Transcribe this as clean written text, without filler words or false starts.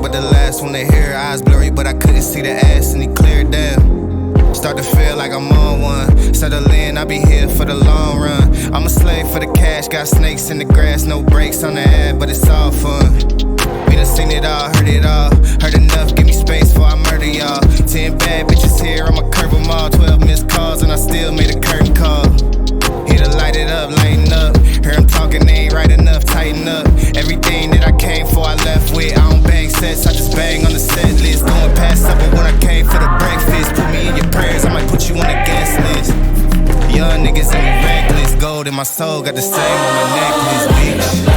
with the last one to hear. Eyes blurry, but I couldn't see the ass, and he cleared down. Start to feel like I'm on one. Settle in, I'll be here for the long run. I'm a slave for the cash, got snakes in the grass, no brakes on the ad, but it's all fun. We done seen it all, heard enough, give me space before I murder y'all. 10 bad bitches here, I'ma curb them all. 12 missed calls and I still made a curtain call. Here to light it up, lighten up. Hear him talking, they ain't right enough, tighten up. Everything that I came for, I left with. I don't bang sets, I just bang on the set list. Going past supper when I came for the breakfast. Put me in your prayers, I might put you on the guest list. Young niggas in me reckless. Gold in my soul, got the same on my necklace, bitch.